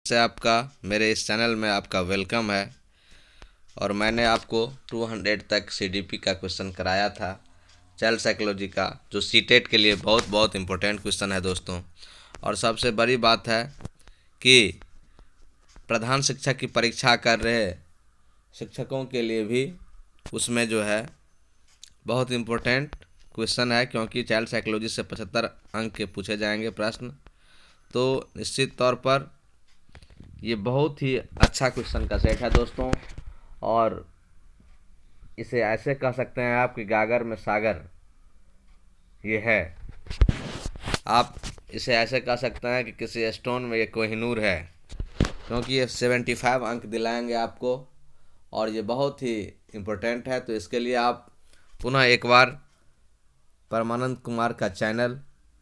से आपका मेरे इस चैनल में आपका वेलकम है। और मैंने आपको 200 तक सीडीपी का क्वेश्चन कराया था, चाइल्ड साइकोलॉजी का, जो सीटेट के लिए बहुत बहुत इम्पोर्टेंट क्वेश्चन है दोस्तों। और सबसे बड़ी बात है कि प्रधान शिक्षक की परीक्षा कर रहे शिक्षकों के लिए भी उसमें जो है बहुत इम्पोर्टेंट क्वेश्चन है, क्योंकि चाइल्ड साइकोलॉजी से 75 अंक के पूछे जाएंगे प्रश्न। तो निश्चित तौर पर ये बहुत ही अच्छा क्वेश्चन का सेट है दोस्तों। और इसे ऐसे कह सकते हैं आप कि गागर में सागर ये है। आप इसे ऐसे कह सकते हैं कि किसी स्टोन में ये कोहिनूर है, क्योंकि ये 75 अंक दिलाएंगे आपको और ये बहुत ही इम्पोर्टेंट है। तो इसके लिए आप पुनः एक बार परमानंद कुमार का चैनल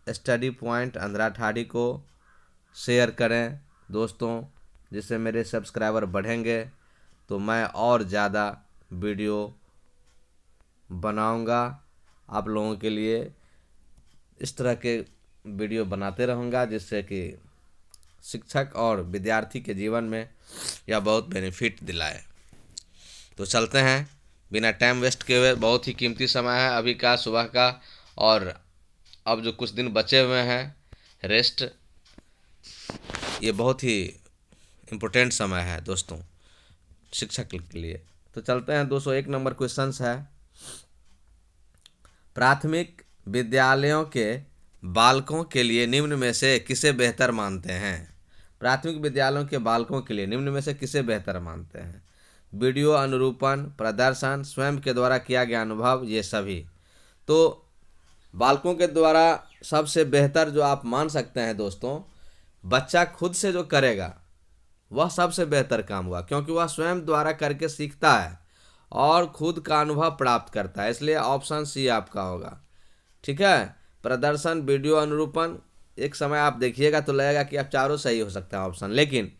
स्टडी पॉइंट अंधरा ठाड़ी को शेयर करें दोस्तों, जिससे मेरे सब्सक्राइबर बढ़ेंगे तो मैं और ज़्यादा वीडियो बनाऊंगा आप लोगों के लिए। इस तरह के वीडियो बनाते रहूँगा जिससे कि शिक्षक और विद्यार्थी के जीवन में यह बहुत बेनिफिट दिलाए। तो चलते हैं बिना टाइम वेस्ट किए हुए। बहुत ही कीमती समय है अभी का, सुबह का, और अब जो कुछ दिन बचे हुए हैं रेस्ट, ये बहुत ही इम्पोर्टेंट समय है दोस्तों शिक्षक के लिए। तो चलते हैं 201 नंबर क्वेश्चंस है। प्राथमिक विद्यालयों के बालकों के लिए निम्न में से किसे बेहतर मानते हैं? प्राथमिक विद्यालयों के बालकों के लिए निम्न में से किसे बेहतर मानते हैं? वीडियो अनुरूपण, प्रदर्शन, स्वयं के द्वारा किया गया अनुभव, ये सभी। तो बालकों के द्वारा सबसे बेहतर जो आप मान सकते हैं दोस्तों, बच्चा खुद से जो करेगा वह सबसे बेहतर काम हुआ, क्योंकि वह स्वयं द्वारा करके सीखता है और खुद का अनुभव प्राप्त करता है। इसलिए ऑप्शन सी आपका होगा। ठीक है। प्रदर्शन, वीडियो अनुरूपण, एक समय आप देखिएगा तो लगेगा कि आप चारों सही हो सकता है ऑप्शन, लेकिन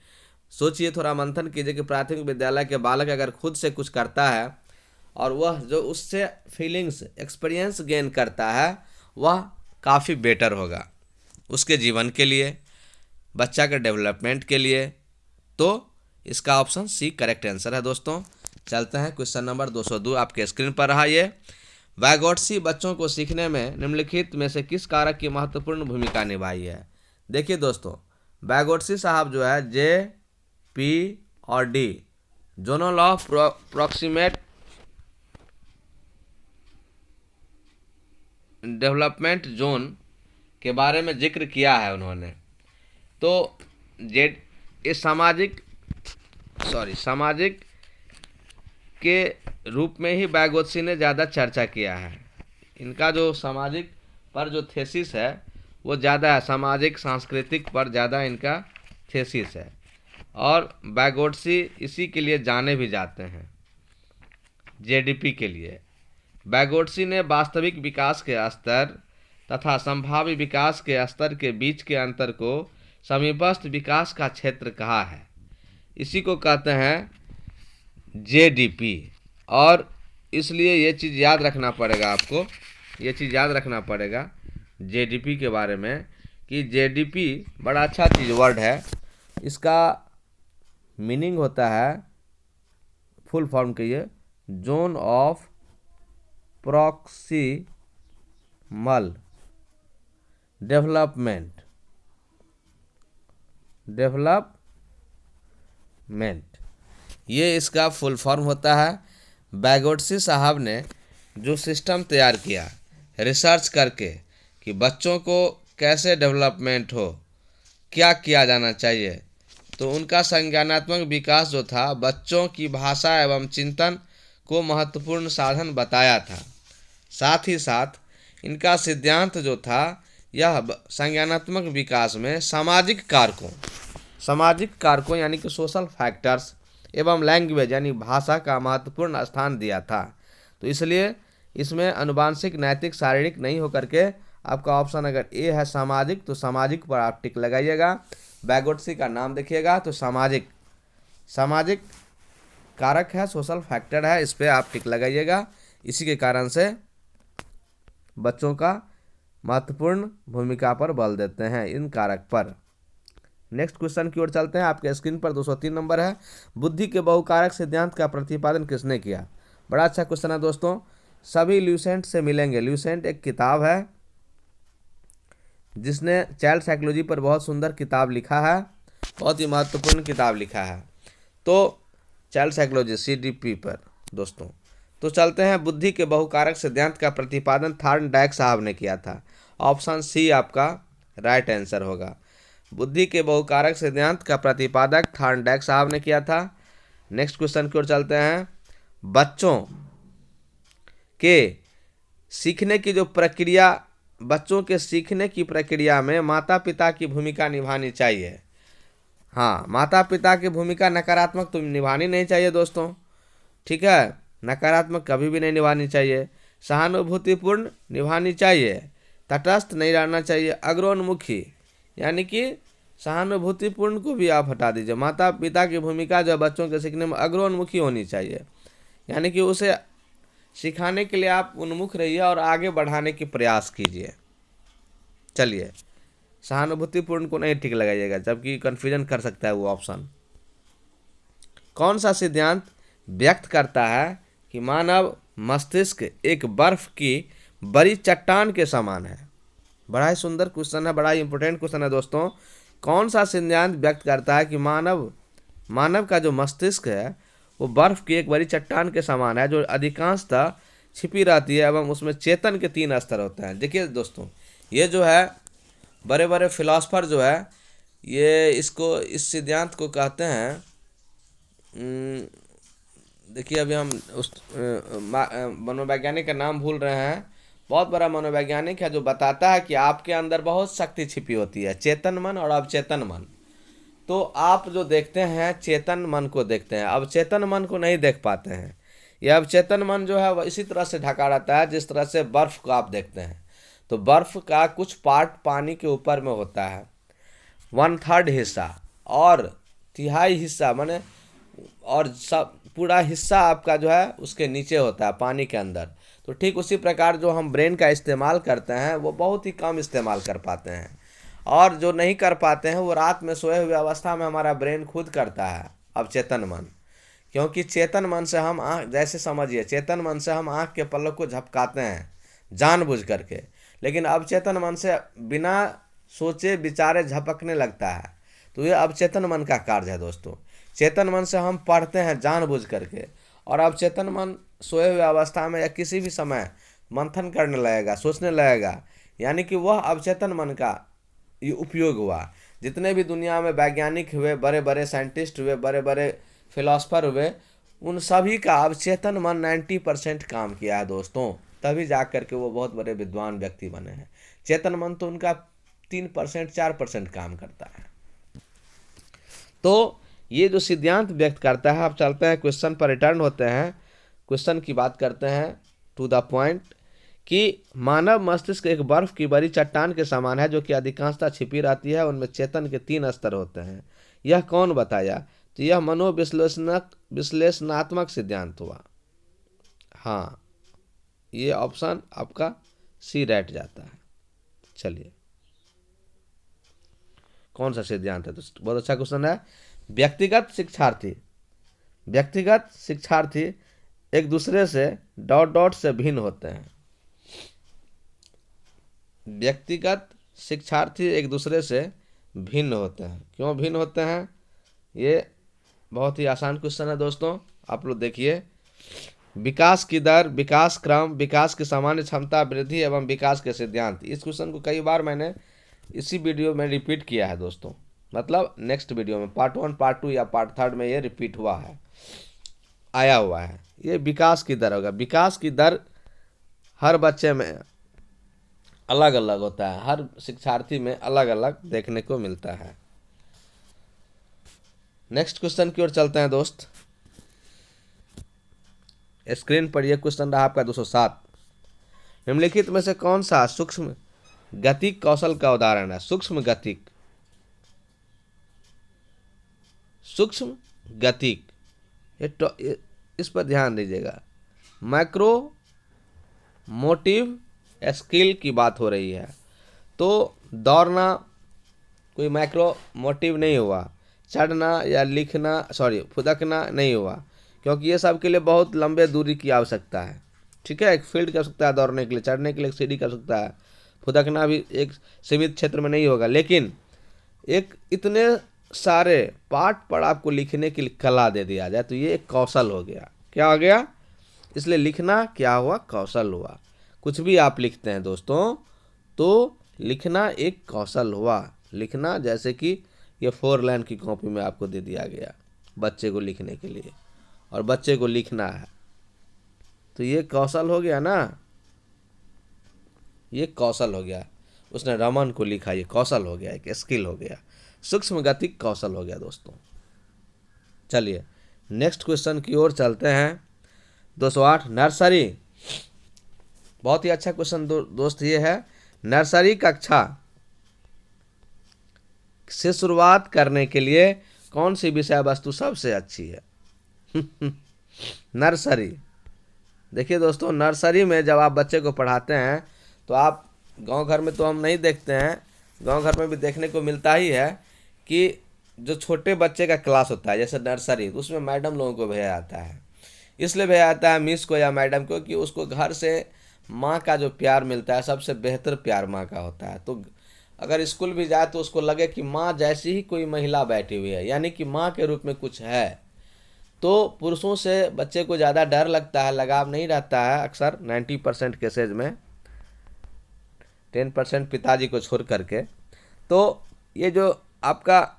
सोचिए, थोड़ा मंथन कीजिए कि प्राथमिक विद्यालय के बालक अगर खुद से कुछ करता है और वह जो उससे फीलिंग्स, एक्सपीरियंस गेन करता है, वह काफ़ी बेटर होगा उसके जीवन के लिए, बच्चा के डेवलपमेंट के लिए। तो इसका ऑप्शन सी करेक्ट आंसर है दोस्तों। चलते हैं क्वेश्चन नंबर 202 आपके स्क्रीन पर रहा। ये वैगोट्सी बच्चों को सीखने में निम्नलिखित में से किस कारक की महत्वपूर्ण भूमिका निभाई है? देखिए दोस्तों, वैगोट्सी साहब जो है जे, पी और D, zonal of proximate development zone के बारे में जिक्र किया है उन्होंने। तो जे इस सामाजिक के रूप में ही वैगोत्सी ने ज़्यादा चर्चा किया है। इनका जो सामाजिक पर जो थेसिस है वो ज़्यादा है, सामाजिक सांस्कृतिक पर ज़्यादा इनका थेसिस है। और वैगोत्सी इसी के लिए जाने भी जाते हैं, जेडीपी के लिए। वैगोत्सी ने वास्तविक विकास के स्तर तथा संभाव्य विकास के स्तर के बीच के अंतर को समीपस्थ विकास का क्षेत्र कहा है। इसी को कहते हैं जेडीपी। और इसलिए ये चीज़ याद रखना पड़ेगा आपको, ये चीज़ याद रखना पड़ेगा जेडीपी के बारे में कि जेडीपी बड़ा अच्छा चीज़ वर्ड है। इसका मीनिंग होता है, फुल फॉर्म के ये, जोन ऑफ प्रॉक्सिमल डेवलपमेंट, ये इसका फुल फॉर्म होता है। वैगोट्सी साहब ने जो सिस्टम तैयार किया रिसर्च करके कि बच्चों को कैसे डेवलपमेंट हो, क्या किया जाना चाहिए, तो उनका संज्ञानात्मक विकास जो था बच्चों की भाषा एवं चिंतन को महत्वपूर्ण साधन बताया था। साथ ही साथ इनका सिद्धांत जो था, यह संज्ञानात्मक विकास में सामाजिक कारकों यानी कि सोशल फैक्टर्स एवं लैंग्वेज यानी भाषा का महत्वपूर्ण स्थान दिया था। तो इसलिए इसमें अनुवांशिक, नैतिक, शारीरिक नहीं होकर के आपका ऑप्शन अगर ए है सामाजिक, तो सामाजिक पर आप टिक लगाइएगा। वैगोट्सी का नाम देखिएगा तो सामाजिक कारक है, सोशल फैक्टर है, इस पर आप टिक लगाइएगा। इसी के कारण से बच्चों का महत्वपूर्ण भूमिका पर बल देते हैं इन कारक पर। नेक्स्ट क्वेश्चन की ओर चलते हैं। आपके स्क्रीन पर 203 नंबर है, बुद्धि के बहुकारक सिद्धांत का प्रतिपादन किसने किया। बड़ा अच्छा क्वेश्चन है दोस्तों, सभी ल्यूसेंट से मिलेंगे। ल्यूसेंट एक किताब है जिसने चाइल्ड साइकोलॉजी पर बहुत सुंदर किताब लिखा है, बहुत ही महत्वपूर्ण किताब लिखा है। तो चाइल्ड साइकोलॉजी CDP पर दोस्तों। तो चलते हैं, बुद्धि के बहुकारक सिद्धांत का प्रतिपादन थॉर्नडाइक साहब ने किया था। ऑप्शन सी आपका राइट आंसर होगा। बुद्धि के बहुकारक सिद्धांत का प्रतिपादक थॉर्नडाइक साहब ने किया था। नेक्स्ट क्वेश्चन की ओर चलते हैं, बच्चों के सीखने की जो प्रक्रिया, बच्चों के सीखने की प्रक्रिया में माता पिता की भूमिका निभानी चाहिए। हाँ, माता पिता की भूमिका नकारात्मक तो निभानी नहीं चाहिए दोस्तों, ठीक है, नकारात्मक कभी भी नहीं निभानी चाहिए। सहानुभूतिपूर्ण निभानी चाहिए, तटस्थ नहीं रहना चाहिए। अग्रोन्मुखी यानी कि सहानुभूतिपूर्ण को भी आप हटा दीजिए। माता पिता की भूमिका जो बच्चों के सीखने में अग्रोन्मुखी होनी चाहिए, यानी कि उसे सिखाने के लिए आप उन्मुख रहिए और आगे बढ़ाने की प्रयास कीजिए। चलिए, सहानुभूतिपूर्ण को नहीं ठीक लगाइएगा, जबकि कन्फ्यूजन कर सकता है वो ऑप्शन। कौन सा सिद्धांत व्यक्त करता है कि मानव मस्तिष्क एक बर्फ की बड़ी चट्टान के समान है। बड़ा ही सुंदर क्वेश्चन है, बड़ा ही इंपॉर्टेंट क्वेश्चन है दोस्तों। कौन सा सिद्धांत व्यक्त करता है कि मानव का जो मस्तिष्क है वो बर्फ की एक बड़ी चट्टान के समान है, जो अधिकांशतः छिपी रहती है एवं उसमें चेतन के 3 स्तर होते हैं। देखिए दोस्तों, ये जो है बड़े बड़े फिलोसफर जो है, ये इस सिद्धांत को कहते हैं, देखिए अभी हम उस मनोवैज्ञानिक का नाम भूल रहे हैं। बहुत बड़ा मनोवैज्ञानिक है जो बताता है कि आपके अंदर बहुत शक्ति छिपी होती है, चेतन मन और अवचेतन मन। तो आप जो देखते हैं चेतन मन को देखते हैं, अवचेतन मन को नहीं देख पाते हैं। यह अवचेतन मन जो है वह इसी तरह से ढका रहता है जिस तरह से बर्फ को आप देखते हैं। तो बर्फ का कुछ पार्ट पानी के ऊपर में होता है, 1/3 हिस्सा, और तिहाई हिस्सा माने और सब पूरा हिस्सा आपका जो है उसके नीचे होता है पानी के अंदर। तो ठीक उसी प्रकार जो हम ब्रेन का इस्तेमाल करते हैं वो बहुत ही कम इस्तेमाल कर पाते हैं, और जो नहीं कर पाते हैं वो रात में सोए हुए अवस्था में हमारा ब्रेन खुद करता है, अवचेतन मन। क्योंकि चेतन मन से हम आँख, जैसे समझिए चेतन मन से हम आँख के पलक को झपकाते हैं जानबूझ करके, लेकिन अवचेतन मन से बिना सोचे विचारे झपकने लगता है। तो ये अवचेतन मन का कार्य है दोस्तों। चेतन मन से हम पढ़ते हैं जानबूझ करके, और अवचेतन मन सोए हुए अवस्था में या किसी भी समय मंथन करने लगेगा, सोचने लगेगा, यानी कि वह अवचेतन मन का ये उपयोग हुआ। जितने भी दुनिया में वैज्ञानिक हुए, बड़े बड़े साइंटिस्ट हुए, बड़े बड़े फिलोसफर हुए, उन सभी का अवचेतन मन 90% काम किया है दोस्तों, तभी जा कर के वो बहुत बड़े विद्वान व्यक्ति बने हैं। चेतन मन तो उनका 3% 4% काम करता है। तो ये जो सिद्धांत व्यक्त करता है, आप चलते हैं क्वेश्चन पर रिटर्न होते हैं, क्वेश्चन की बात करते हैं टू द पॉइंट, कि मानव मस्तिष्क एक बर्फ की बड़ी चट्टान के समान है जो कि अधिकांशतः छिपी रहती है, उनमें चेतन के 3 स्तर होते हैं। यह कौन बताया? तो यह विश्लेषणात्मक सिद्धांत हुआ। हाँ, ये ऑप्शन आपका सी राइट जाता है। चलिए, कौन सा सिद्धांत है दोस्तों? बहुत अच्छा क्वेश्चन है। व्यक्तिगत शिक्षार्थी एक दूसरे से डॉट से भिन्न होते हैं। व्यक्तिगत शिक्षार्थी एक दूसरे से भिन्न होते हैं। क्यों भिन्न होते हैं? ये बहुत ही आसान क्वेश्चन है दोस्तों। आप लोग देखिए, विकास की दर, विकास क्रम, विकास की सामान्य क्षमता, वृद्धि एवं विकास के सिद्धांत। इस क्वेश्चन को कई बार मैंने इसी वीडियो में रिपीट किया है दोस्तों, मतलब नेक्स्ट वीडियो में पार्ट 1, पार्ट 2 या पार्ट 3 में ये रिपीट हुआ है, आया हुआ है। ये विकास की दर होगा। विकास की दर हर बच्चे में अलग अलग होता है, हर शिक्षार्थी में अलग अलग देखने को मिलता है। नेक्स्ट क्वेश्चन की ओर चलते हैं दोस्त। स्क्रीन पर यह क्वेश्चन रहा आपका 207। निम्नलिखित में से कौन सा सूक्ष्म गतिक कौशल का उदाहरण है? सूक्ष्म गतिक इस पर ध्यान दीजिएगा। माइक्रो मोटिव स्किल की बात हो रही है। तो दौड़ना, कोई माइक्रो मोटिव नहीं हुआ, चढ़ना या लिखना फुदकना नहीं हुआ, क्योंकि ये सब के लिए बहुत लंबे दूरी की आवश्यकता है। ठीक है, एक फील्ड की आवश्यकता है दौड़ने के लिए, चढ़ने के लिए एक सीढ़ी की आवश्यकता है, फुदकना भी एक सीमित क्षेत्र में नहीं होगा। लेकिन एक इतने सारे पार्ट पर आपको लिखने की कला दे दिया जाए तो ये एक कौशल हो गया। क्या हो गया? इसलिए लिखना क्या हुआ? कौशल हुआ। कुछ भी आप लिखते हैं दोस्तों तो लिखना एक कौशल हुआ। लिखना जैसे कि ये 4 लाइन की कॉपी में आपको दे दिया गया बच्चे को लिखने के लिए, और बच्चे को लिखना है, तो ये कौशल हो गया ना, ये कौशल हो गया। उसने रमन को लिखा, ये कौशल हो गया, एक स्किल हो गया, सूक्ष्म गति कौशल हो गया दोस्तों। चलिए नेक्स्ट क्वेश्चन की ओर चलते हैं। 208 नर्सरी, बहुत ही अच्छा क्वेश्चन दोस्त ये है। नर्सरी कक्षा से शुरुआत करने के लिए कौन सी विषय वस्तु सबसे अच्छी है? नर्सरी। देखिए दोस्तों, नर्सरी में जब आप बच्चे को पढ़ाते हैं तो आप गांव घर में तो हम नहीं देखते हैं, गांव घर में भी देखने को मिलता ही है कि जो छोटे बच्चे का क्लास होता है जैसे नर्सरी, तो उसमें मैडम लोगों को भेजा जाता है। इसलिए भेजा जाता है मिस को या मैडम को कि उसको घर से माँ का जो प्यार मिलता है सबसे बेहतर प्यार माँ का होता है। तो अगर स्कूल भी जाए तो उसको लगे कि माँ जैसी ही कोई महिला बैठी हुई है, यानी कि माँ के रूप में कुछ है। तो पुरुषों से बच्चे को ज़्यादा डर लगता है, लगाव नहीं रहता है अक्सर 90% केसेज में, 10% पिताजी को छोड़ करके। तो ये जो आपका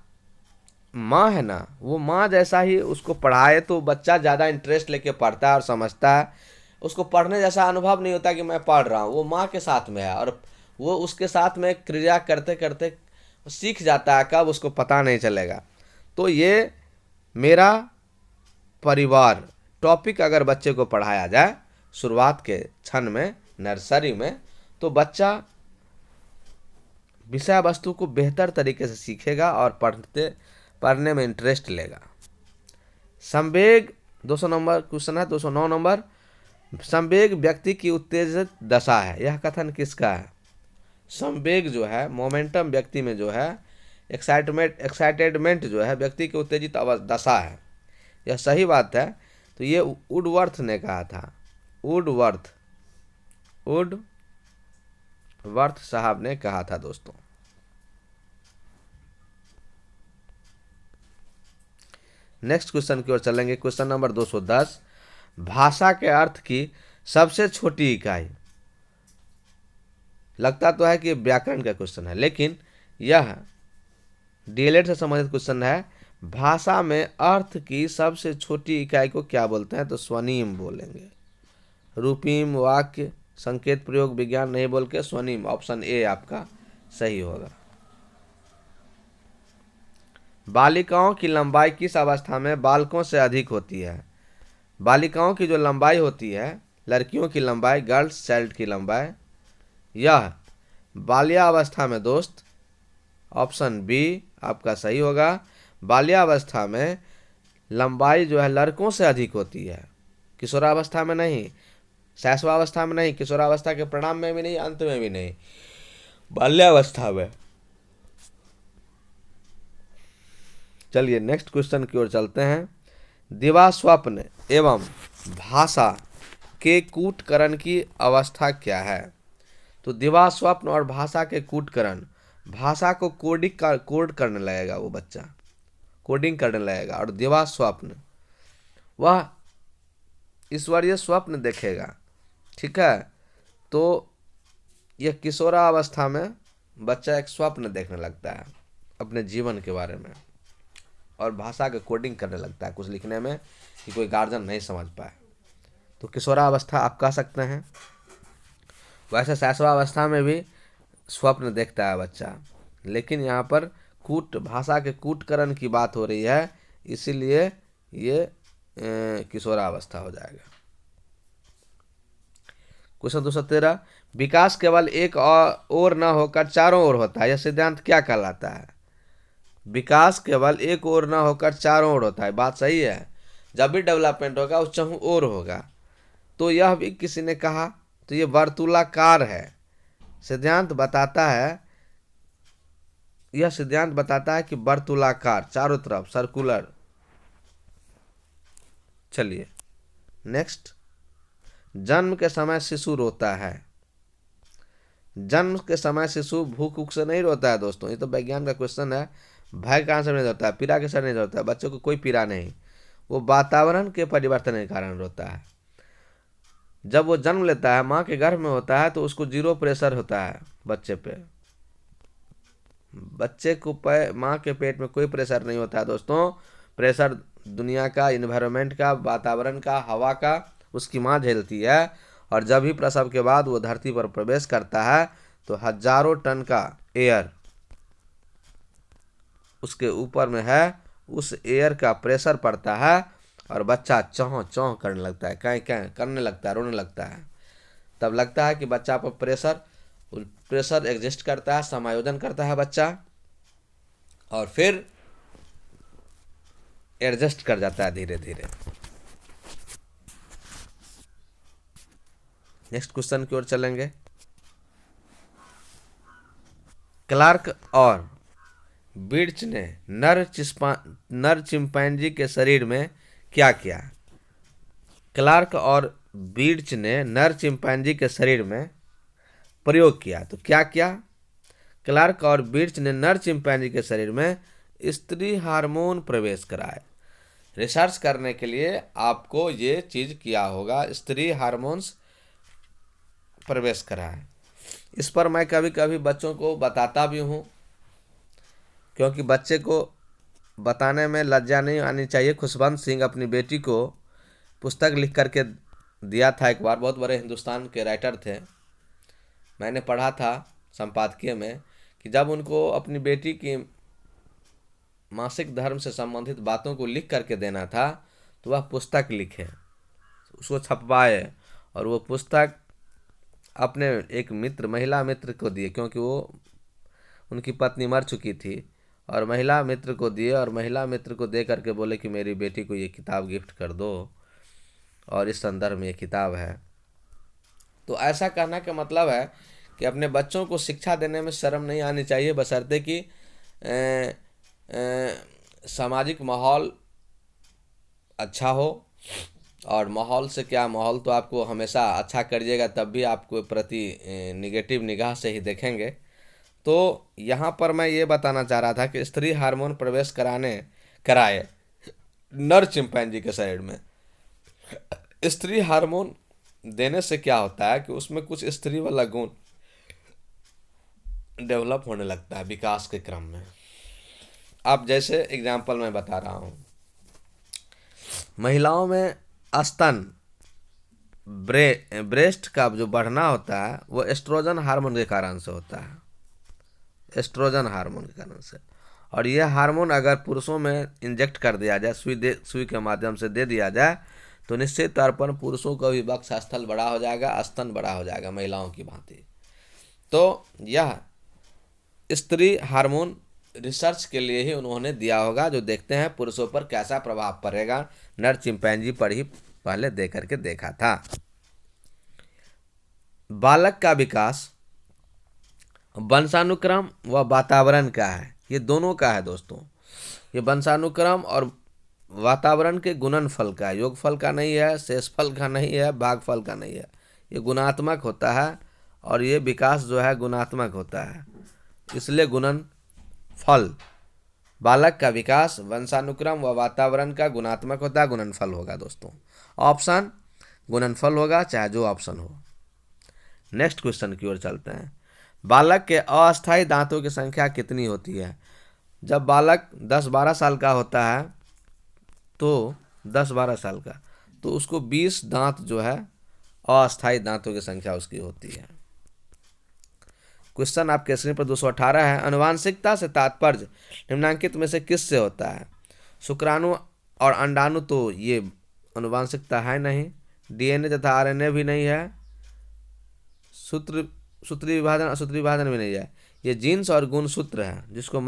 माँ है ना, वो माँ जैसा ही उसको पढ़ाए तो बच्चा ज़्यादा इंटरेस्ट लेके पढ़ता है और समझता है। उसको पढ़ने जैसा अनुभव नहीं होता कि मैं पढ़ रहा हूँ, वो माँ के साथ में है और वो उसके साथ में क्रिया करते करते सीख जाता है, कब उसको पता नहीं चलेगा। तो ये मेरा परिवार टॉपिक अगर बच्चे को पढ़ाया जाए शुरुआत के क्षण में नर्सरी में, तो बच्चा विषय वस्तु को बेहतर तरीके से सीखेगा और पढ़ने में इंटरेस्ट लेगा। संवेग 200 नंबर क्वेश्चन है, 209 नंबर। संवेग व्यक्ति की उत्तेजित दशा है, यह कथन किसका है? संवेग जो है, मोमेंटम व्यक्ति में जो है, एक्साइटेडमेंट जो है व्यक्ति की उत्तेजित दशा है, यह सही बात है। तो ये वुडवर्थ ने कहा था, वुडवर्थ साहब ने कहा था दोस्तों। नेक्स्ट क्वेश्चन की ओर चलेंगे। क्वेश्चन नंबर 210, भाषा के अर्थ की सबसे छोटी इकाई। लगता तो है कि व्याकरण का क्वेश्चन है, लेकिन यह डीएलएड से संबंधित क्वेश्चन है। भाषा में अर्थ की सबसे छोटी इकाई को क्या बोलते हैं? तो स्वनिम बोलेंगे। रूपीम, वाक्य, संकेत, प्रयोग, विज्ञान नहीं बोल के स्वनिम, ऑप्शन ए आपका सही होगा। बालिकाओं की लंबाई किस अवस्था में बालकों से अधिक होती है? बालिकाओं की जो लंबाई होती है, लड़कियों की लंबाई, गर्ल्स चाइल्ड की लंबाई, यह बाल्यावस्था में दोस्त, ऑप्शन बी आपका सही होगा। बाल्यावस्था में लंबाई जो है लड़कों से अधिक होती है, किशोरावस्था में नहीं, शैशवावस्था में नहीं, किशोरावस्था के परिणाम में भी नहीं, अंत में भी नहीं, बाल्यावस्था में। चलिए नेक्स्ट क्वेश्चन की ओर चलते हैं। दिवा स्वप्न एवं भाषा के कूटकरण की अवस्था क्या है? तो दिवा स्वप्न और भाषा के कूटकरण, भाषा को कोड करने लगेगा वो बच्चा, कोडिंग करने लगेगा, और दिवा स्वप्न वह ईश्वरीय स्वप्न देखेगा। ठीक है, तो यह किशोरावस्था में बच्चा एक स्वप्न देखने लगता है अपने जीवन के बारे में, और भाषा के कोडिंग करने लगता है कुछ लिखने में कि कोई गार्जियन नहीं समझ पाए। तो किशोरावस्था आप कह सकते हैं। वैसे शैशवावस्था में भी स्वप्न देखता है बच्चा, लेकिन यहाँ पर भाषा के कूटकरण की बात हो रही है, इसीलिए ये किशोरावस्था हो जाएगा। क्वेश्चन 213, विकास केवल एक ओर न होकर चारों ओर होता है, यह सिद्धांत क्या कहलाता है? विकास केवल एक ओर न होकर चारों ओर होता है, बात सही है। जब भी डेवलपमेंट होगा वो चारों ओर होगा। तो यह भी किसी ने कहा, तो ये वर्तुलाकार है। सिद्धांत बताता है यह सिद्धांत बताता है कि वर्तुलाकार, चारों तरफ सर्कुलर। चलिए नेक्स्ट, जन्म के समय शिशु रोता है। जन्म के समय शिशु भूख भूख से नहीं रोता है दोस्तों, ये तो विज्ञान का क्वेश्चन है। भय कहाँ से नहीं रोता है, पीड़ा के समय नहीं रोता है, बच्चों को कोई पीड़ा नहीं, वो वातावरण के परिवर्तन के कारण रोता है। जब वो जन्म लेता है, माँ के गर्भ में होता है, तो उसको 0 प्रेशर होता है बच्चे पे। बच्चे को माँ के पेट में कोई प्रेशर नहीं होता है दोस्तों। प्रेशर दुनिया का, इन्वायरमेंट का, वातावरण का, हवा का उसकी माँ झेलती है। और जब भी प्रसव के बाद वो धरती पर प्रवेश करता है तो हजारों टन का एयर उसके ऊपर में है, उस एयर का प्रेशर पड़ता है और बच्चा चौं चौं करने लगता है, कहीं कहीं करने लगता है, रोने लगता है। तब लगता है कि बच्चा पर प्रेशर एग्जिस्ट करता है, समायोजन करता है बच्चा, और फिर एडजस्ट कर जाता है धीरे धीरे। नेक्स्ट क्वेश्चन की ओर चलेंगे। क्लार्क और बिर्च ने नर चिंपैंजी के शरीर में क्या किया? क्लार्क और बिर्च ने नर चिंपैंजी के शरीर में प्रयोग किया, तो क्या किया? क्लार्क और बिर्च ने नर चिंपैंजी के शरीर में स्त्री हार्मोन प्रवेश कराए। रिसर्च करने के लिए आपको ये चीज किया होगा, स्त्री हार्मोन्स प्रवेश कराए। इस पर मैं कभी कभी बच्चों को बताता भी हूँ, क्योंकि बच्चे को बताने में लज्जा नहीं आनी चाहिए। खुशवंत सिंह अपनी बेटी को पुस्तक लिख करके दिया था एक बार, बहुत बड़े हिंदुस्तान के राइटर थे, मैंने पढ़ा था संपादकीय में, कि जब उनको अपनी बेटी की मासिक धर्म से संबंधित बातों को लिख करके देना था, तो वह पुस्तक लिखे, उसको छपवाए, और वो पुस्तक अपने एक मित्र, महिला मित्र को दिए, क्योंकि वो उनकी पत्नी मर चुकी थी, और महिला मित्र को दिए, और महिला मित्र को दे करके बोले कि मेरी बेटी को ये किताब गिफ्ट कर दो, और इस संदर्भ में ये किताब है। तो ऐसा कहना का मतलब है कि अपने बच्चों को शिक्षा देने में शर्म नहीं आनी चाहिए, बशर्ते कि सामाजिक माहौल अच्छा हो। और माहौल से क्या, माहौल तो आपको हमेशा अच्छा करिएगा तब भी आपको प्रति निगेटिव निगाह से ही देखेंगे। तो यहाँ पर मैं ये बताना चाह रहा था कि स्त्री हार्मोन प्रवेश कराए नर चिंपैंजी के शरीर में। स्त्री हार्मोन देने से क्या होता है कि उसमें कुछ स्त्री वाला गुण डेवलप होने लगता है विकास के क्रम में। अब जैसे एग्जाम्पल मैं बता रहा हूँ, महिलाओं में स्तन, ब्रेस्ट का जो बढ़ना होता है वो एस्ट्रोजन हार्मोन के कारण से होता है, एस्ट्रोजन हार्मोन के कारण से। और यह हार्मोन अगर पुरुषों में इंजेक्ट कर दिया जाए, सुई के माध्यम से दे दिया जाए, तो निश्चित तौर पर पुरुषों का भी वक्षस्थल बड़ा हो जाएगा, स्तन बड़ा हो जाएगा महिलाओं की भांति। तो यह स्त्री हार्मोन रिसर्च के लिए ही उन्होंने दिया होगा, जो देखते हैं पुरुषों पर कैसा प्रभाव पड़ेगा। नर चिंपैंजी पर ही पहले दे करके देखा था। बालक का विकास वंशानुक्रम व वातावरण का है, ये दोनों का है दोस्तों। ये वंशानुक्रम और वातावरण के गुणनफल का है, योगफल का नहीं है, शेषफल का नहीं है, भागफल का नहीं है। ये गुणात्मक होता है, और ये विकास जो है गुणात्मक होता है, इसलिए गुणनफल। बालक का विकास वंशानुक्रम व वातावरण का गुणात्मक होता है, गुणनफल होगा दोस्तों। ऑप्शन गुणनफल होगा, चाहे जो ऑप्शन हो। नेक्स्ट क्वेश्चन की ओर चलते हैं। बालक के अस्थायी दांतों की संख्या कितनी होती है? जब बालक 10-12 साल का होता है, तो 10-12 साल का, तो उसको 20 दांत जो है अस्थायी दांतों की संख्या उसकी होती है। क्वेश्चन आपके स्क्रीन पर 218 है। अनुवांशिकता से तात्पर्य निम्नलिखित में से किस से होता है? शुक्राणु और अंडाणु तो ये अनुवांशिकता है नहीं, डीएनए तथा आरएनए भी नहीं है, सूत्री विभाजन असूत्री विभाजन भी नहीं है। ये जीन्स और गुणसूत्र है, जिसको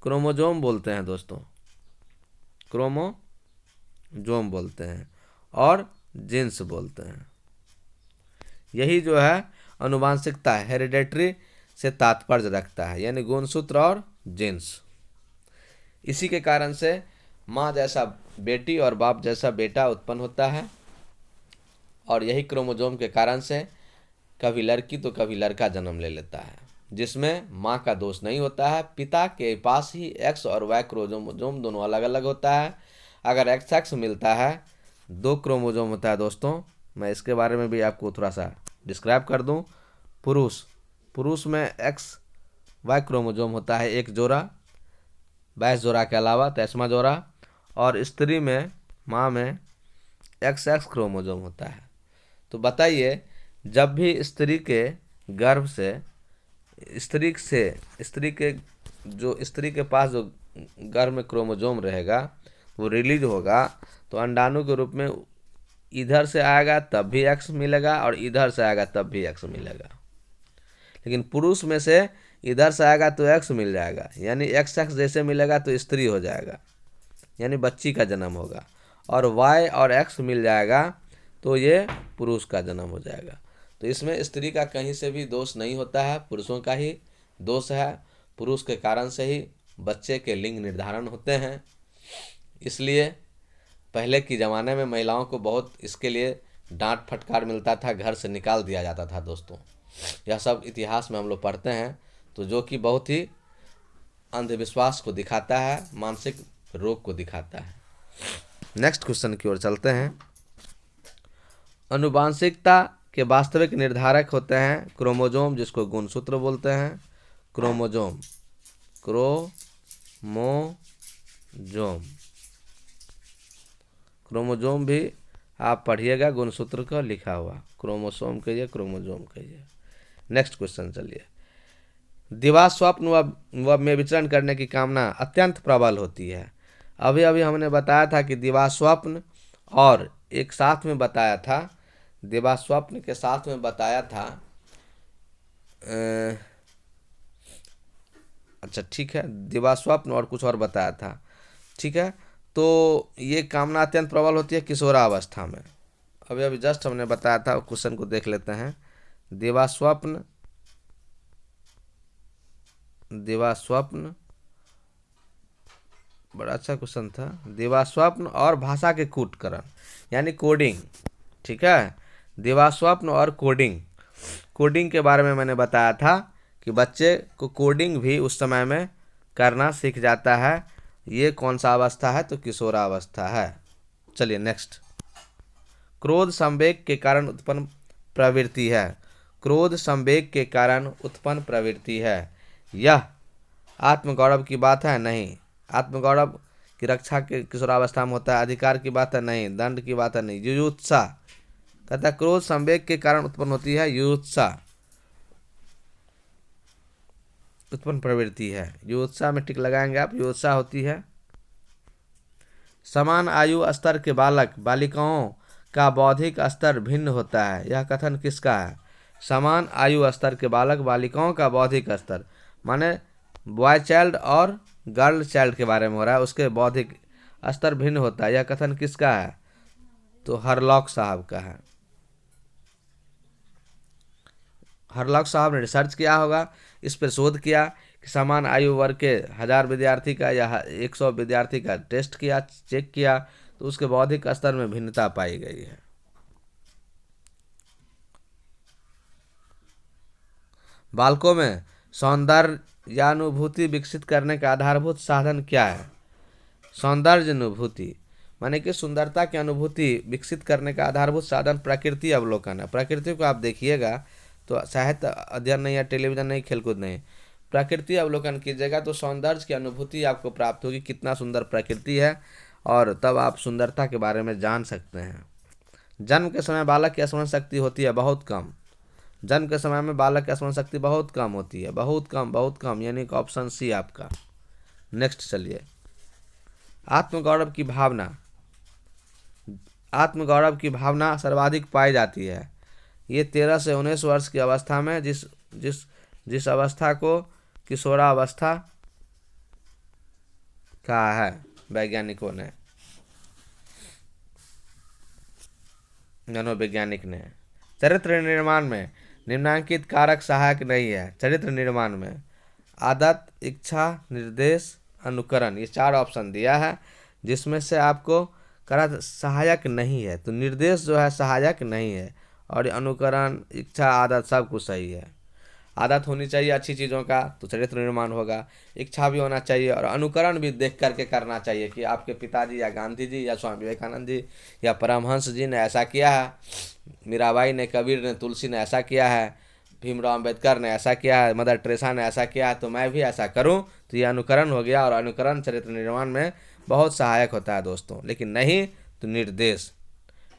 क्रोमोजोम बोलते हैं दोस्तों, क्रोमोजोम बोलते हैं और जीन्स बोलते हैं। यही जो है अनुवांशिकता है, हेरिडेटरी से तात्पर्य रखता है, यानी गुणसूत्र और जीन्स। इसी के कारण से माँ जैसा बेटी और बाप जैसा बेटा उत्पन्न होता है, और यही क्रोमोसोम के कारण से कभी लड़की तो कभी लड़का जन्म ले लेता है, जिसमें माँ का दोष नहीं होता है। पिता के पास ही एक्स और वाई क्रोमोसोम दोनों अलग अलग होता है। अगर एक्स एक्स मिलता है, 2 क्रोमोसोम होता है दोस्तों। मैं इसके बारे में भी आपको थोड़ा सा डिस्क्राइब कर दूं। पुरुष में एक्स वाई क्रोमोसोम होता है, एक जोड़ा, 22 जोड़ा के अलावा 23वां जोड़ा। और स्त्री में, माँ में एक्स एक्स क्रोमोसोम होता है। तो बताइए, जब भी स्त्री के गर्भ से स्त्री के पास जो गर्भ में क्रोमोसोम रहेगा वो रिलीज होगा, तो अंडाणु के रूप में इधर से आएगा तब भी एक्स मिलेगा और इधर से आएगा तब भी एक्स मिलेगा। लेकिन पुरुष में से इधर से आएगा तो एक्स मिल जाएगा, यानी एक्स एक्स जैसे मिलेगा तो स्त्री हो जाएगा, यानी बच्ची का जन्म होगा। और वाई और एक्स मिल जाएगा तो ये पुरुष का जन्म हो जाएगा। तो इसमें स्त्री का कहीं से भी दोष नहीं होता है, पुरुषों का ही दोष है। पुरुष के कारण से ही बच्चे के लिंग निर्धारण होते हैं। इसलिए पहले के ज़माने में महिलाओं को बहुत इसके लिए डांट फटकार मिलता था, घर से निकाल दिया जाता था दोस्तों। यह सब इतिहास में हम लोग पढ़ते हैं, तो जो कि बहुत ही अंधविश्वास को दिखाता है, मानसिक रोग को दिखाता है। नेक्स्ट क्वेश्चन की ओर चलते हैं। आनुवांशिकता के वास्तविक निर्धारक होते हैं क्रोमोसोम, जिसको गुणसूत्र बोलते हैं। क्रोमोसोम क्रोमोसोम भी आप पढ़िएगा, गुणसूत्र का लिखा हुआ, क्रोमोसोम कहिए, क्रोमोसोम कहिए। नेक्स्ट क्वेश्चन चलिए। दिवा स्वप्न व में विचरण करने की कामना अत्यंत प्रबल होती है। अभी अभी हमने बताया था कि दिवा स्वप्न, और एक साथ में बताया था, दिवा स्वप्न के साथ में बताया था, अच्छा ठीक है, दिवा स्वप्न और कुछ और बताया था, ठीक है। तो ये कामना अत्यंत प्रबल होती है किशोरावस्था में। अभी अभी जस्ट हमने बताया था, क्वेश्चन को देख लेते हैं। दिवा स्वप्न बड़ा अच्छा क्वेश्चन था। दिवा स्वप्न और भाषा के कूटकरण, यानी कोडिंग, ठीक है। दिवा स्वप्न और कोडिंग के बारे में मैंने बताया था कि बच्चे को कोडिंग भी उस समय में करना सीख जाता है। ये कौन सा अवस्था है? तो किशोरावस्था है। चलिए नेक्स्ट। क्रोध संवेग के कारण उत्पन्न प्रवृत्ति है। क्रोध संवेग के कारण उत्पन्न प्रवृत्ति है। यह आत्मगौरव की बात है? नहीं। आत्मगौरव की रक्षा के किशोरावस्था में होता है। अधिकार की बात है? नहीं। दंड की बात है? नहीं। युयुत्सा कहता है क्रोध संवेग के कारण उत्पन्न होती है, युयुत्सा उत्पन्न प्रवृत्ति है। युयुत्सा में टिक लगाएंगे आप, युयुत्सा होती है। समान आयु स्तर के बालक बालिकाओं का बौद्धिक स्तर भिन्न होता है। यह कथन किसका है? समान आयु स्तर के बालक बालिकाओं का बौद्धिक स्तर, माने बॉय चाइल्ड और गर्ल चाइल्ड के बारे में हो रहा है, उसके बौद्धिक स्तर भिन्न होता है। यह कथन किसका है? तो हरलॉक साहब का है। हरलॉक साहब ने रिसर्च किया होगा, इस पर शोध किया कि समान आयु वर्ग के 1000 विद्यार्थी का या 100 विद्यार्थी का टेस्ट किया, चेक किया, तो उसके बौद्धिक स्तर में भिन्नता पाई गई है। बालकों में सौंदर्यानुभूति विकसित करने का आधारभूत साधन क्या है? सौंदर्य अनुभूति माने कि सुंदरता की अनुभूति विकसित करने का आधारभूत साधन प्रकृति अवलोकन है। प्रकृति को आप देखिएगा तो साहित्य अध्ययन नहीं है, टेलीविजन नहीं, खेलकूद नहीं, प्रकृति अवलोकन कीजिएगा तो सौंदर्य की अनुभूति आपको प्राप्त होगी, कितना सुंदर प्रकृति है, और तब आप सुंदरता के बारे में जान सकते हैं। जन्म के समय बालक की स्मरण शक्ति होती है बहुत कम। जन्म के समय में बालक की स्मरण शक्ति बहुत कम होती है, बहुत कम, यानी कि ऑप्शन सी आपका। नेक्स्ट चलिए। आत्मगौरव की भावना सर्वाधिक पाई जाती है। ये 13 से 19 वर्ष की अवस्था में जिस अवस्था को किशोरावस्था कहा है वैज्ञानिकों ने, मनोवैज्ञानिक ने। चरित्र निर्माण में निम्नांकित कारक सहायक नहीं है चरित्र निर्माण में? आदत, इच्छा, निर्देश, अनुकरण, ये 4 ऑप्शन दिया है, जिसमें से आपको करा सहायक नहीं है, तो निर्देश जो है सहायक नहीं है, और अनुकरण, इच्छा, आदत सब कुछ सही है। आदत होनी चाहिए अच्छी चीज़ों का तो चरित्र निर्माण होगा, इच्छा भी होना चाहिए, और अनुकरण भी देख करके करना चाहिए कि आपके पिताजी या गांधी जी या स्वामी विवेकानंद जी या परमहंस जी ने ऐसा किया है, मीराबाई ने, कबीर ने, तुलसी ने ऐसा किया है, भीमराव अम्बेडकर ने ऐसा किया है, मदर टेरेसा ने ऐसा किया है, तो मैं भी ऐसा करूं, तो ये अनुकरण हो गया, और अनुकरण चरित्र निर्माण में बहुत सहायक होता है दोस्तों। लेकिन नहीं तो निर्देश,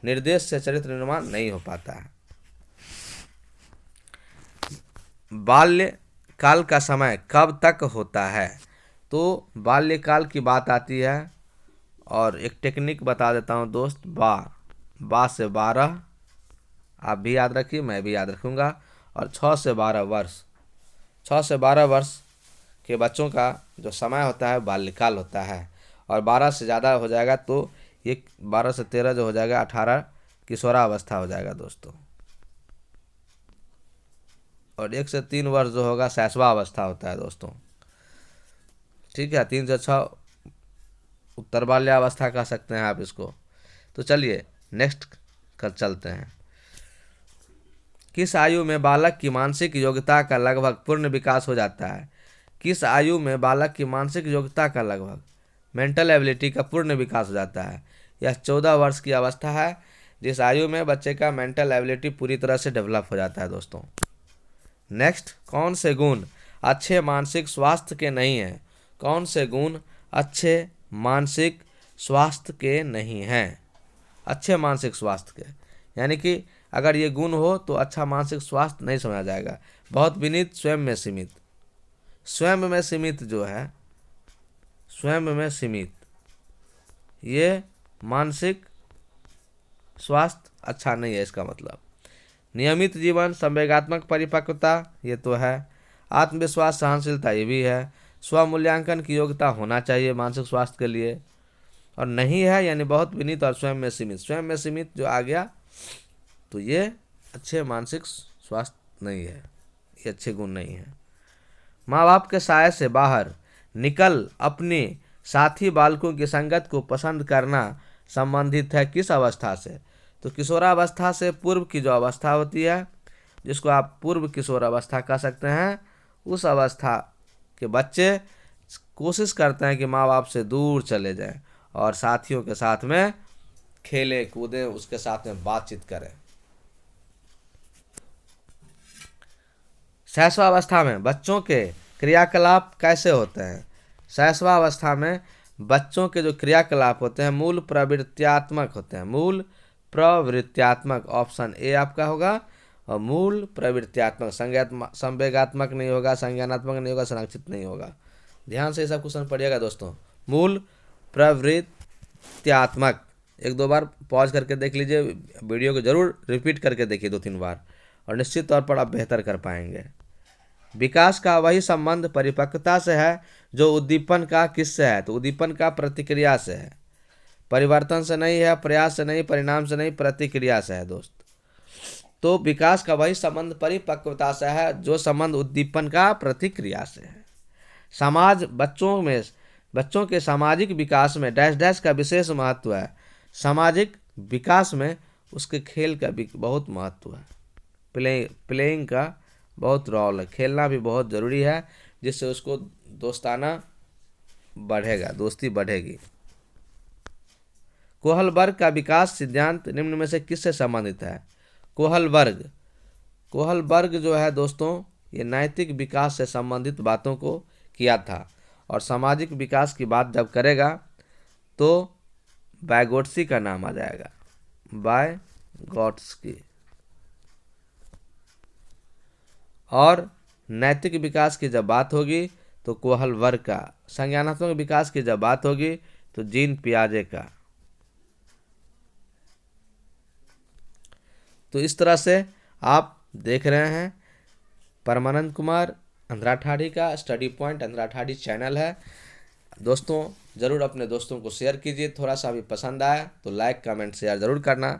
निर्देश से चरित्र निर्माण नहीं हो पाता है। बाल्यकाल का समय कब तक होता है? तो बाल्यकाल की बात आती है, और एक टेक्निक बता देता हूँ दोस्त, बा से 12, आप भी याद रखिए, मैं भी याद रखूँगा, और 6 से 12 वर्ष, 6 से 12 वर्ष के बच्चों का जो समय होता है बाल्यकाल होता है, और 12 से ज़्यादा हो जाएगा तो ये 12 से 13 जो हो जाएगा 18 किशोरावस्था हो जाएगा दोस्तों, और 1 से 3 वर्ष जो होगा शैशवा अवस्था होता है दोस्तों। ठीक है, 3 से 6 उत्तर बाल्यावस्था कह सकते हैं आप इसको। तो चलिए नेक्स्ट कर चलते हैं। किस आयु में बालक की मानसिक योग्यता का लगभग पूर्ण विकास हो जाता है? किस आयु में बालक की मानसिक योग्यता का लगभग मेंटल एबिलिटी का पूर्ण विकास हो जाता है? यह 14 वर्ष की अवस्था है, जिस आयु में बच्चे का मेंटल एबिलिटी पूरी तरह से डेवलप हो जाता है दोस्तों। नेक्स्ट, कौन से गुण अच्छे मानसिक स्वास्थ्य के नहीं हैं? कौन से गुण अच्छे मानसिक स्वास्थ्य के नहीं हैं? अच्छे मानसिक स्वास्थ्य के, यानी कि अगर ये गुण हो तो अच्छा मानसिक स्वास्थ्य नहीं समझा जाएगा। बहुत विनीत, स्वयं में सीमित, स्वयं में सीमित जो है, स्वयं में सीमित, ये मानसिक स्वास्थ्य अच्छा नहीं है इसका मतलब। नियमित जीवन, संवेगात्मक परिपक्वता, ये तो है। आत्मविश्वास, सहनशीलता, ये भी है। स्वमूल्यांकन की योग्यता होना चाहिए मानसिक स्वास्थ्य के लिए, और नहीं है, यानी बहुत विनीत और स्वयं में सीमित। स्वयं में सीमित जो आ गया तो ये अच्छे मानसिक स्वास्थ्य नहीं है, ये अच्छे गुण नहीं है। माँ बाप के साये से बाहर निकल अपने साथी बालकों की संगत को पसंद करना संबंधित है किस अवस्था से? तो किशोरावस्था से पूर्व की जो अवस्था होती है, जिसको आप पूर्व किशोर अवस्था कह सकते हैं, उस अवस्था के बच्चे कोशिश करते हैं कि माँ बाप से दूर चले जाएं और साथियों के साथ में खेलें कूदें, उसके साथ में बातचीत करें। शैशवावस्था में बच्चों के क्रियाकलाप कैसे होते हैं? शैशवावस्था में बच्चों के जो क्रियाकलाप होते हैं मूल प्रवृत्त्यात्मक होते हैं, मूल प्रवृत्त्यात्मक, ऑप्शन ए आपका होगा, और मूल प्रवृत्त्यात्मक, संवेगात्मक नहीं होगा, संज्ञानात्मक नहीं होगा, संरक्षित नहीं होगा। ध्यान से ये सब क्वेश्चन पढ़िएगा दोस्तों। मूल प्रवृत्त्यात्मक, 1-2 बार पॉज करके देख लीजिए, वीडियो को जरूर रिपीट करके देखिए 2-3 बार, और निश्चित तौर पर आप बेहतर कर पाएंगे। विकास का वही संबंध परिपक्वता से है जो उद्दीपन का किससे है? तो उद्दीपन का प्रतिक्रिया से है, परिवर्तन से नहीं है, प्रयास से नहीं, परिणाम से नहीं, प्रतिक्रिया से है दोस्त। तो विकास का वही संबंध परिपक्वता से है जो संबंध उद्दीपन का प्रतिक्रिया से है। समाज, बच्चों के सामाजिक विकास में डैश डैश का विशेष महत्व है। सामाजिक विकास में उसके खेल का भी बहुत महत्व है, प्लेइंग का बहुत रोल है, खेलना भी बहुत ज़रूरी है, जिससे उसको दोस्ताना बढ़ेगा, दोस्ती बढ़ेगी। कोहल वर्ग का विकास सिद्धांत निम्न में से किससे संबंधित है? कोहल वर्ग जो है दोस्तों, ये नैतिक विकास से संबंधित बातों को किया था, और सामाजिक विकास की बात जब करेगा तो वाइगोत्स्की का नाम आ जाएगा, वाइगोत्स्की। और नैतिक विकास की जब बात होगी तो कोहल वर्ग का, संज्ञानात्मक विकास की जब बात होगी तो जीन पियाजे का। तो इस तरह से आप देख रहे हैं परमानंद कुमार अंधरा ठाड़ी का स्टडी पॉइंट, अंधरा ठाड़ी चैनल है दोस्तों। ज़रूर अपने दोस्तों को शेयर कीजिए, थोड़ा सा भी पसंद आया तो लाइक कमेंट शेयर ज़रूर करना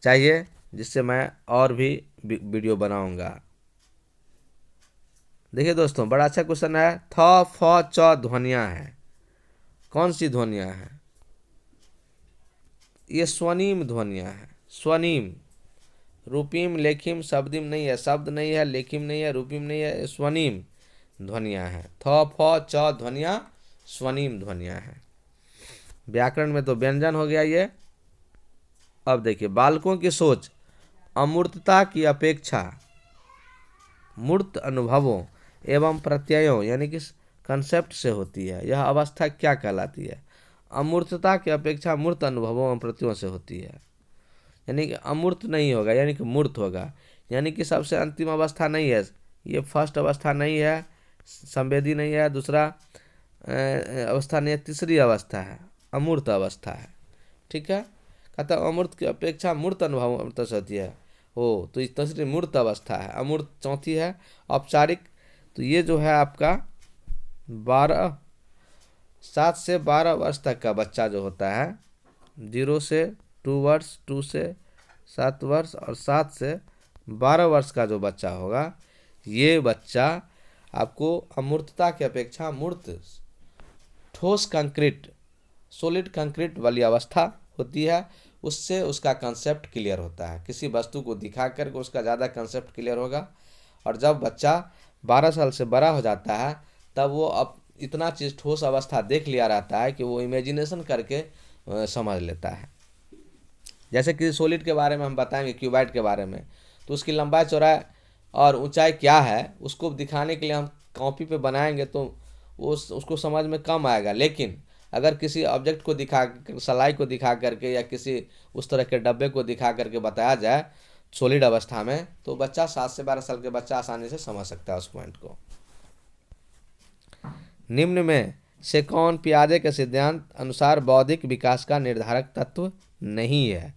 चाहिए। जिससे मैं और भी वीडियो बनाऊंगा। देखिए दोस्तों, बड़ा अच्छा क्वेश्चन है। थ फ च ध्वनियाँ हैं, कौन सी ध्वनियाँ हैं? ये स्वनिम ध्वनियाँ हैं, स्वनिम। रूपीम लेखिम शब्दिम नहीं है, शब्द नहीं है, लेखिम नहीं है, रूपीम नहीं है, स्वनिम ध्वनियाँ हैं। थ फ च ध्वनियाँ स्वनिम ध्वनियाँ हैं। व्याकरण में तो व्यंजन हो गया ये। अब देखिए, बालकों की सोच अमूर्तता की अपेक्षा मूर्त अनुभवों एवं प्रत्ययों यानी कि कंसेप्ट से होती है। यह अवस्था क्या कहलाती है? अमूर्तता की अपेक्षा मूर्त अनुभवों एवं प्रत्ययों से होती है। यानी कि अमूर्त नहीं होगा, यानी कि मूर्त होगा, यानी कि सबसे अंतिम अवस्था नहीं है, ये फर्स्ट अवस्था नहीं है, संवेदी नहीं है, दूसरा अवस्था नहीं है, तीसरी अवस्था है, अमूर्त अवस्था है। ठीक है, कहता है अमूर्त की अपेक्षा मूर्त अनुभव अमृत से होती है। हो तो इस तीसरी मूर्त अवस्था है, अमूर्त चौथी है औपचारिक। तो ये जो है आपका 7 से 12 वर्ष तक का बच्चा जो होता है, 0 से 2 वर्ष, 2 से 7 वर्ष और 7 से 12 वर्ष का जो बच्चा होगा, ये बच्चा आपको अमूर्तता की अपेक्षा मूर्त, ठोस कंक्रीट, सॉलिड कंक्रीट वाली अवस्था होती है, उससे उसका कंसेप्ट क्लियर होता है। किसी वस्तु को दिखा करके उसका ज़्यादा कंसेप्ट क्लियर होगा। और जब बच्चा 12 साल से बड़ा हो जाता है, तब वो अब इतना चीज़ ठोस अवस्था देख लिया रहता है कि वो इमेजिनेशन करके समझ लेता है। जैसे किसी सॉलिड के बारे में हम बताएंगे, क्यूबाइड के बारे में, तो उसकी लंबाई चौड़ाई और ऊंचाई क्या है उसको दिखाने के लिए हम कॉपी पे बनाएंगे तो उसको समझ में कम आएगा। लेकिन अगर किसी ऑब्जेक्ट को दिखा, सलाई को दिखा करके या किसी उस तरह के डब्बे को दिखा करके बताया जाए सॉलिड अवस्था में, तो बच्चा 7 से 12 साल के बच्चा आसानी से समझ सकता है उस पॉइंट को। निम्न में से कौन पियाजे के सिद्धांत अनुसार बौद्धिक विकास का निर्धारक तत्व नहीं है?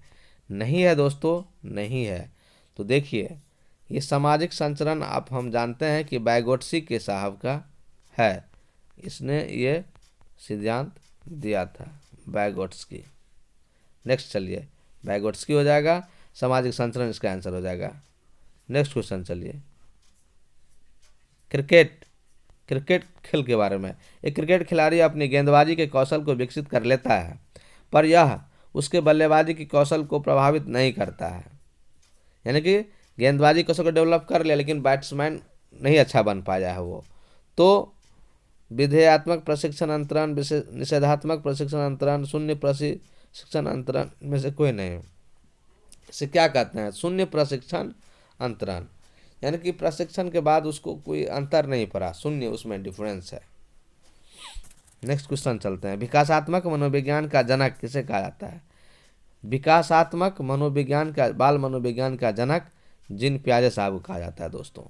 नहीं है दोस्तों, नहीं है। तो देखिए, ये सामाजिक संचरण आप हम जानते हैं कि बैगोट्सी के साहब का है, इसने ये सिद्धांत दिया था, बैगोट्स्की। नेक्स्ट चलिए, बैगोट्स्की हो जाएगा, सामाजिक संचरण इसका आंसर हो जाएगा। नेक्स्ट क्वेश्चन चलिए, क्रिकेट खेल के बारे में। एक क्रिकेट खिलाड़ी अपनी गेंदबाजी के कौशल को विकसित कर लेता है, पर यह उसके बल्लेबाजी की कौशल को प्रभावित नहीं करता है। यानी कि गेंदबाजी कौशल को डेवलप कर लिया, लेकिन बैट्समैन नहीं अच्छा बन पाया है वो, तो विधेयात्मक प्रशिक्षण अंतरण, निषेधात्मक प्रशिक्षण अंतरण, शून्य प्रशिक्षण अंतरण में से कोई नहीं। इसे क्या कहते हैं? शून्य प्रशिक्षण अंतरण, यानी कि प्रशिक्षण के बाद उसको कोई अंतर नहीं पड़ा, शून्य उसमें डिफरेंस है। नेक्स्ट क्वेश्चन चलते हैं, विकासात्मक मनोविज्ञान का जनक किसे कहा जाता है? विकासात्मक मनोविज्ञान का, बाल मनोविज्ञान का जनक जीन पियाजे साहब को कहा जाता है दोस्तों,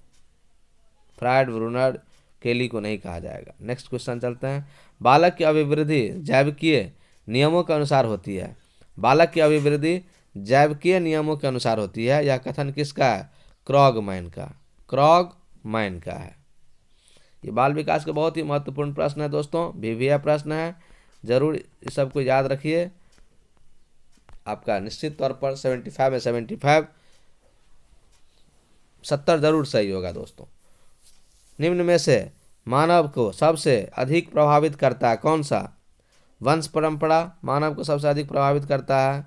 फ्रायड, ब्रूनर, केली को नहीं कहा जाएगा। नेक्स्ट क्वेश्चन चलते हैं, बालक की अभिवृद्धि जैविकीय नियमों के अनुसार होती है। बालक की अभिवृद्धि जैविकीय नियमों के अनुसार होती है, यह कथन किसका है? क्रॉगमैन का है। ये बाल विकास का बहुत ही महत्वपूर्ण प्रश्न है दोस्तों, वीवीए प्रश्न है, जरूर इस सबको याद रखिए। आपका निश्चित तौर पर 75 में 75, 70 जरूर सही होगा दोस्तों। निम्न में से मानव को सबसे अधिक प्रभावित करता है कौन सा? वंश परंपरा मानव को सबसे अधिक प्रभावित करता है,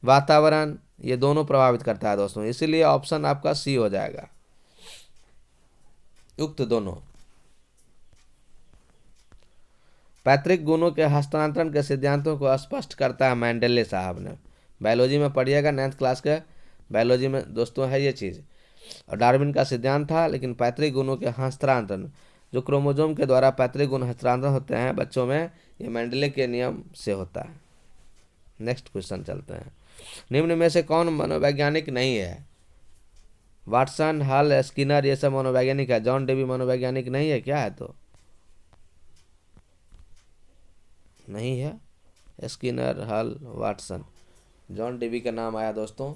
वातावरण, ये दोनों प्रभावित करता है दोस्तों, इसीलिए ऑप्शन आपका सी हो जाएगा, युक्त दोनों। पैतृक गुणों के हस्तांतरण के सिद्धांतों को स्पष्ट करता है मेंडेले साहब ने। बायोलॉजी में पढ़िएगा, 9th क्लास के बायोलॉजी में दोस्तों है ये चीज़। और डार्विन का सिद्धांत था, लेकिन पैतृक गुणों के हस्तांतरण, जो क्रोमोजोम के द्वारा पैतृक गुण हस्तांतरण होते हैं बच्चों में, ये मेंडेले के नियम से होता है। नेक्स्ट क्वेश्चन चलते हैं, निम्न में से कौन मनोवैज्ञानिक नहीं है? वाटसन, हल, स्किनर, ये सब मनोवैज्ञानिक है। जॉन डेवी मनोवैज्ञानिक नहीं है क्या? है तो नहीं है, स्किनर, हल, वाटसन, जॉन डेवी का नाम आया दोस्तों।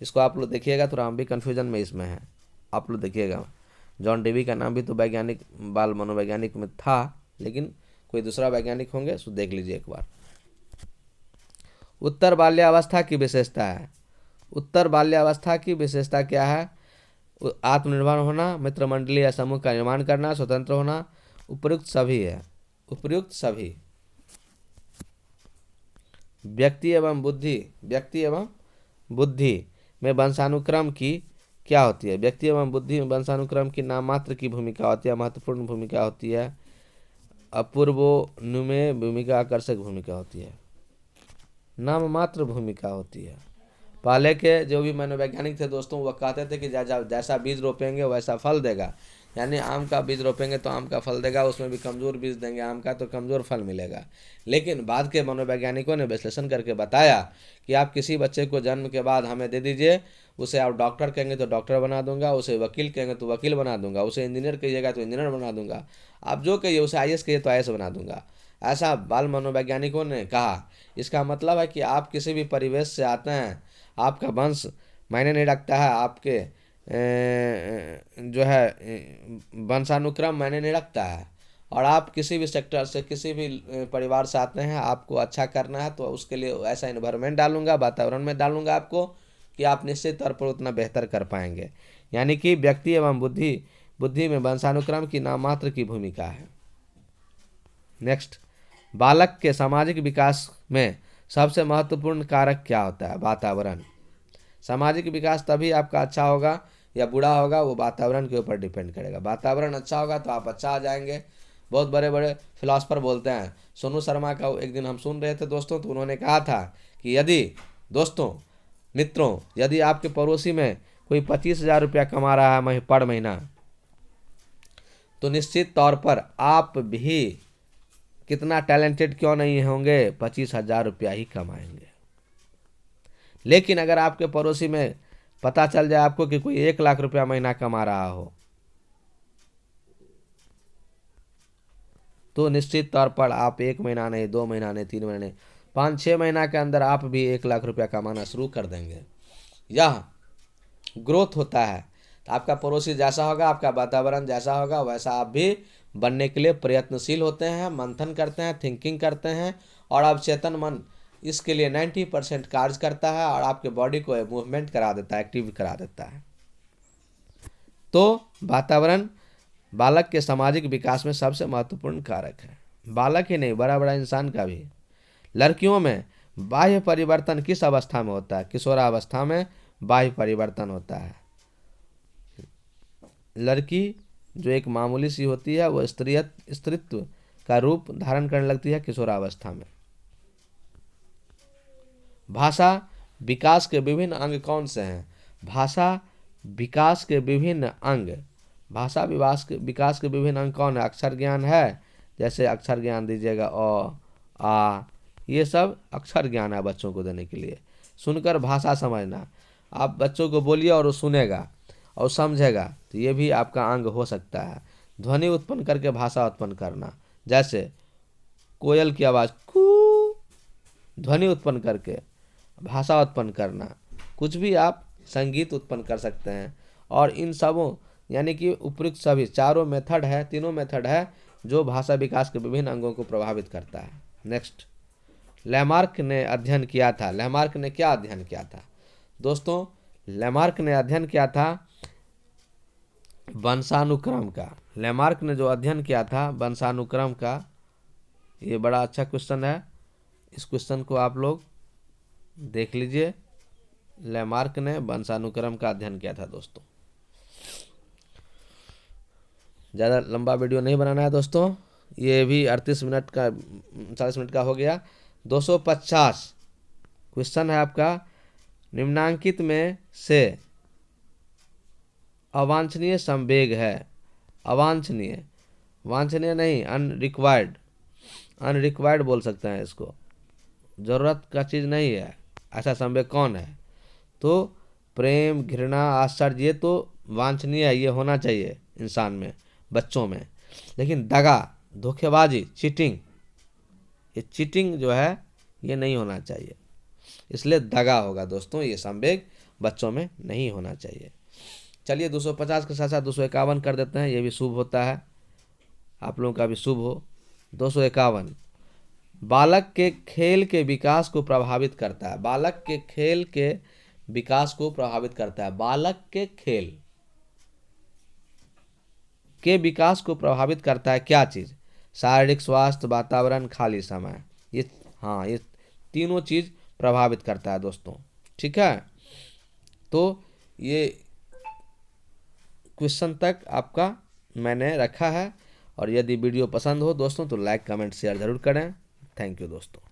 इसको आप लोग देखिएगा, थोड़ा हम भी कन्फ्यूजन में इसमें है, आप लोग देखिएगा। जॉन डेवी का नाम भी तो वैज्ञानिक, बाल मनोवैज्ञानिक में था, लेकिन कोई दूसरा वैज्ञानिक होंगे, सो देख लीजिए एक बार। उत्तर बाल्यावस्था की विशेषता है, उत्तर बाल्यावस्था की विशेषता क्या है? आत्मनिर्भर होना, मित्र मंडली या समूह का निर्माण करना, स्वतंत्र होना, उपयुक्त सभी है। उपयुक्त सभी। व्यक्ति एवं बुद्धि में वंशानुक्रम की क्या होती है? व्यक्ति एवं बुद्धि में वंशानुक्रम की नाम मात्र की भूमिका होती है, महत्वपूर्ण भूमिका होती है, अपूर्वोन्मुख भूमिका, आकर्षक भूमिका होती है। नाम मात्र भूमिका होती है। पहले के जो भी मनोवैज्ञानिक थे दोस्तों, वह कहते थे कि जैसा बीज रोपेंगे वैसा फल देगा, यानी आम का बीज रोपेंगे तो आम का फल देगा, उसमें भी कमज़ोर बीज देंगे आम का तो कमज़ोर फल मिलेगा। लेकिन बाद के मनोवैज्ञानिकों ने विश्लेषण करके बताया कि आप किसी बच्चे को जन्म के बाद हमें दे दीजिए, उसे आप डॉक्टर कहेंगे तो डॉक्टर बना दूंगा, उसे वकील कहेंगे तो वकील बना दूंगा, उसे इंजीनियर कहिएगा तो इंजीनियर बना दूंगा, आप जो कहिए, उसे IAS कहिए तो IAS बना दूंगा। ऐसा बाल मनोवैज्ञानिकों ने कहा। इसका मतलब है कि आप किसी भी परिवेश से आते हैं, आपका वंश मायने नहीं रखता है, आपके जो है वंशानुक्रम मायने नहीं रखता है, और आप किसी भी सेक्टर से, किसी भी परिवार से आते हैं, आपको अच्छा करना है तो उसके लिए ऐसा इन्वायरमेंट डालूंगा, वातावरण में डालूंगा आपको कि आप निश्चित तौर पर उतना बेहतर कर पाएंगे। यानी कि व्यक्ति एवं बुद्धि में वंशानुक्रम की नाम मात्र की भूमिका है। नेक्स्ट, बालक के सामाजिक विकास में सबसे महत्वपूर्ण कारक क्या होता है? वातावरण। सामाजिक विकास तभी आपका अच्छा होगा या बुरा होगा, वो वातावरण के ऊपर डिपेंड करेगा। वातावरण अच्छा होगा तो आप अच्छा आ जाएंगे। बहुत बड़े बड़े फिलोसफर बोलते हैं। सोनू शर्मा का एक दिन हम सुन रहे थे दोस्तों, तो उन्होंने कहा था कि यदि दोस्तों, मित्रों, यदि आपके पड़ोसी में कोई 25,000 रुपया कमा रहा है पर महीना, तो निश्चित तौर पर आप भी कितना टैलेंटेड क्यों नहीं होंगे, 25,000 रुपया ही कमाएंगे। लेकिन अगर आपके पड़ोसी में पता चल जाए आपको कि कोई 1,00,000 रुपया महीना कमा रहा हो, तो निश्चित तौर पर आप 1 महीना नहीं, 2 महीना नहीं, 3 महीना नहीं, 5-6 महीना के अंदर आप भी 1,00,000 रुपया कमाना शुरू कर देंगे। यह ग्रोथ होता है। तो आपका पड़ोसी जैसा होगा, आपका वातावरण जैसा होगा, वैसा आप भी बनने के लिए प्रयत्नशील होते हैं, मंथन करते हैं, थिंकिंग करते हैं, और अब चेतन मन इसके लिए 90% कार्य करता है और आपके बॉडी को मूवमेंट करा देता है, एक्टिव करा देता है। तो वातावरण बालक के सामाजिक विकास में सबसे महत्वपूर्ण कारक है। बालक ही नहीं, बड़ा बड़ा इंसान का भी। लड़कियों में बाह्य परिवर्तन किस अवस्था में होता है? किशोरावस्था में बाह्य परिवर्तन होता है। लड़की जो एक मामूली सी होती है, वो स्त्रीत्व का रूप धारण करने लगती है किशोरावस्था में। भाषा विकास के विभिन्न अंग कौन से हैं? भाषा विकास के विभिन्न अंग, भाषा विकास के विभिन्न अंग कौन है? अक्षर ज्ञान है, जैसे अक्षर ज्ञान दीजिएगा, अ, आ, ये सब अक्षर ज्ञान है बच्चों को देने के लिए। सुनकर भाषा समझना, आप बच्चों को बोलिए और वो सुनेगा और समझेगा, तो ये भी आपका अंग हो सकता है। ध्वनि उत्पन्न करके भाषा उत्पन्न करना, जैसे कोयल की आवाज़ कू, ध्वनि उत्पन्न करके भाषा उत्पन्न करना। कुछ भी आप संगीत उत्पन्न कर सकते हैं। और इन सबों यानी कि उपयुक्त सभी तीनों मेथड है जो भाषा विकास के विभिन्न अंगों को प्रभावित करता है। नेक्स्ट, लैमार्क ने अध्ययन किया था। लैमार्क ने क्या अध्ययन किया था दोस्तों? लैमार्क ने अध्ययन किया था वंशानुक्रम का। लैमार्क ने जो अध्ययन किया था वंशानुक्रम का, ये बड़ा अच्छा क्वेश्चन है। इस क्वेश्चन को आप लोग देख लीजिए। लैमार्क ने वंशानुक्रम का अध्ययन किया था दोस्तों। ज़्यादा लंबा वीडियो नहीं बनाना है दोस्तों, ये भी 38 मिनट का 40 मिनट का हो गया। 250 क्वेश्चन है आपका, निम्नांकित में से अवांछनीय संवेग है। अवांछनीय, वांछनीय नहीं, अनरिक्वायर्ड बोल सकते हैं इसको, ज़रूरत का चीज़ नहीं है, ऐसा संवेग कौन है? तो प्रेम, घृणा, आश्चर्य, ये तो वांछनीय है, ये होना चाहिए इंसान में, बच्चों में। लेकिन दगा, धोखेबाजी, चीटिंग, ये चीटिंग जो है ये नहीं होना चाहिए, इसलिए दगा होगा दोस्तों। ये संवेग बच्चों में नहीं होना चाहिए। चलिए 250 के साथ साथ 251 कर देते हैं, ये भी शुभ होता है, आप लोगों का भी शुभ हो। 251, बालक के खेल के विकास को प्रभावित करता है। बालक के खेल के विकास को प्रभावित करता है? बालक के खेल के विकास को प्रभावित करता है क्या चीज़? शारीरिक स्वास्थ्य, वातावरण, खाली समय। ये हाँ, ये तीनों चीज़ प्रभावित करता है दोस्तों। ठीक है, तो ये क्वेश्चन तक आपका मैंने रखा है। और यदि वीडियो पसंद हो दोस्तों तो लाइक, कमेंट, शेयर ज़रूर करें। थैंक यू दोस्तों।